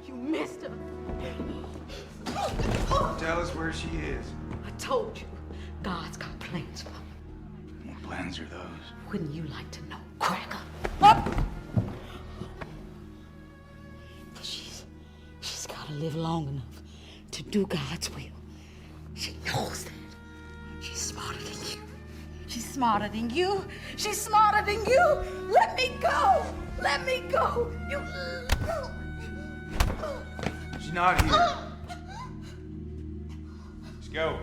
You missed her. Tell us where she is. I told you, God's got plans for her. What plans are those? Wouldn't you like to know, cracker? Up! She's got to live long enough to do God's will. She knows that. She's smarter than you. She's smarter than you. She's smarter than you. Let me go. Let me go. You. She's not here. Let's go.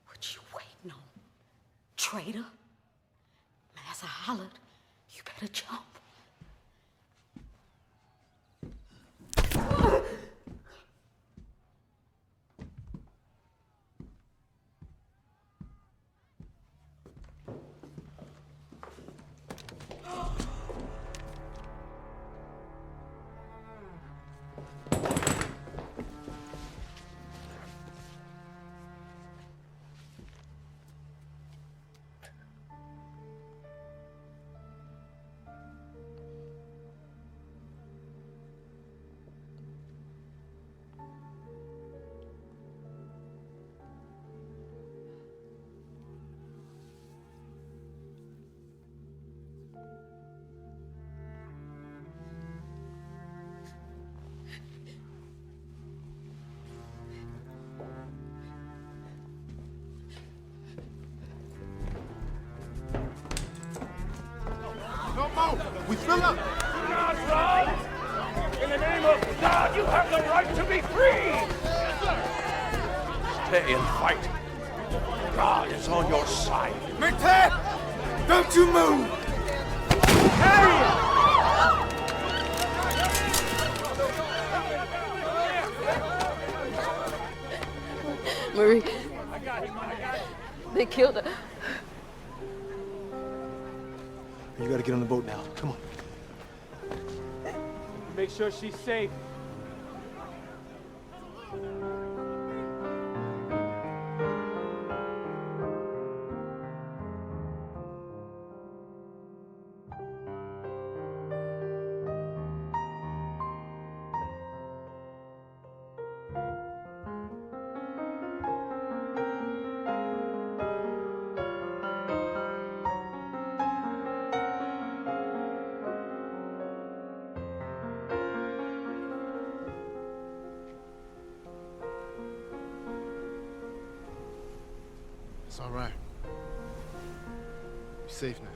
What you waiting on, traitor? Massa hollered. You better jump. We fill up! Not right! In the name of God, you have the right to be free! Yes, sir! Stay and fight. God is on your side. Mate! Don't you move! Harriet! Marie, they killed her. You gotta get on the boat now. Come on. Make sure she's safe. It's all right. You're safe now.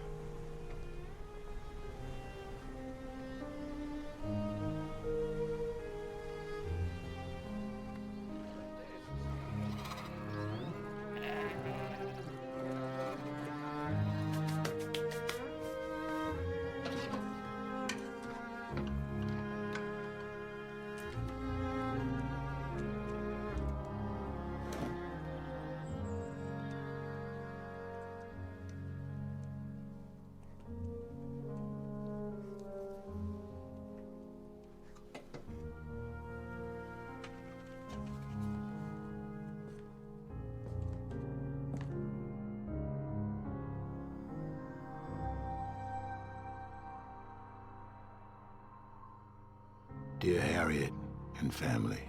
Dear Harriet and family,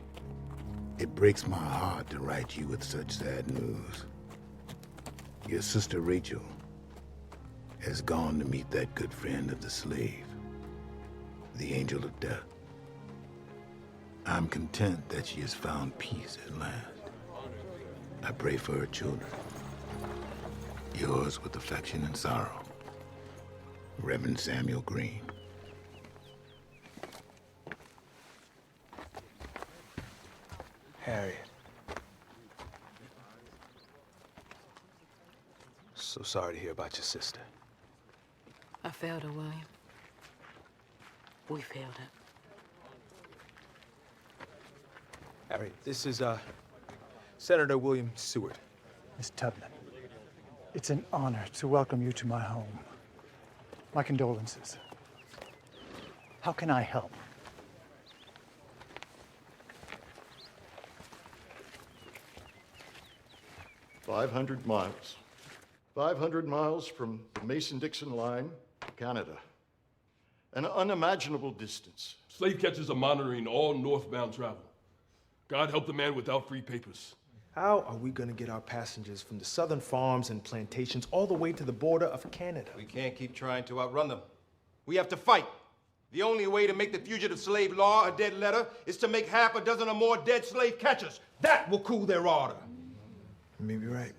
it breaks my heart to write you with such sad news. Your sister Rachel has gone to meet that good friend of the slave, the angel of death. I'm content that she has found peace at last. I pray for her children. Yours with affection and sorrow, Reverend Samuel Green. Harriet. So sorry to hear about your sister. I failed her, William. We failed her. Harriet, this is, Senator William Seward. Miss Tubman, it's an honor to welcome you to my home. My condolences. How can I help? "500 miles. 500 miles from the Mason-Dixon line to Canada. An unimaginable distance. Slave catchers are monitoring all northbound travel. God help the man without free papers. How are we gonna get our passengers from the southern farms and plantations all the way to the border of Canada? We can't keep trying to outrun them. We have to fight. The only way to make the fugitive slave law a dead letter is to make half a dozen or more dead slave catchers. That will cool their ardor. You may be right.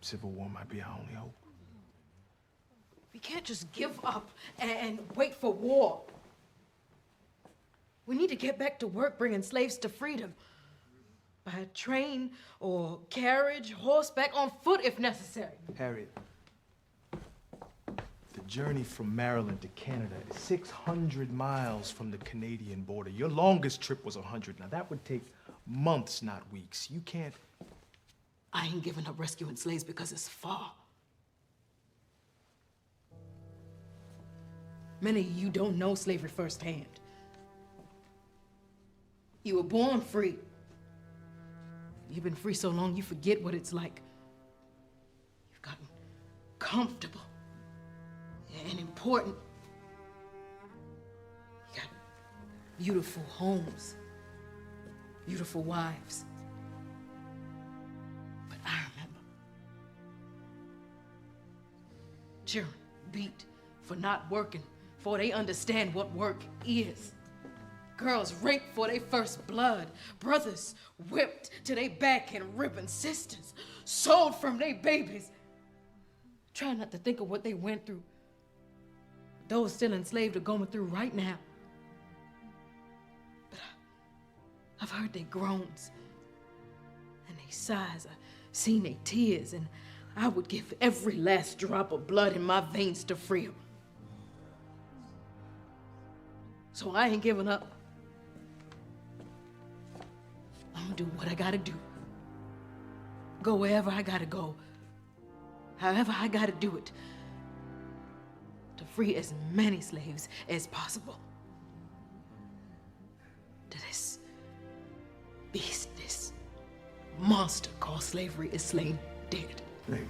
Civil war might be our only hope. We can't just give up and wait for war. We need to get back to work bringing slaves to freedom. By train or carriage, horseback, on foot if necessary. Harriet, the journey from Maryland to Canada is 600 miles from the Canadian border. Your longest trip was 100. Now, that would take months, not weeks. You can't... I ain't giving up rescuing slaves because it's far. Many of you don't know slavery firsthand. You were born free. You've been free so long you forget what it's like. You've gotten comfortable and important. You got beautiful homes, beautiful wives. But I remember children beat for not working, for they understand what work is. Girls raped for their first blood. Brothers whipped to their back and ribbon. Sisters sold from their babies. Try not to think of what they went through. Those still enslaved are going through right now. But I've heard their groans and their sighs. I've seen their tears, and I would give every last drop of blood in my veins to free them. So I ain't giving up. I'm gonna do what I gotta do. Go wherever I gotta go. However I gotta do it. To free as many slaves as possible. To this beast, this monster called slavery is slain dead. Amen.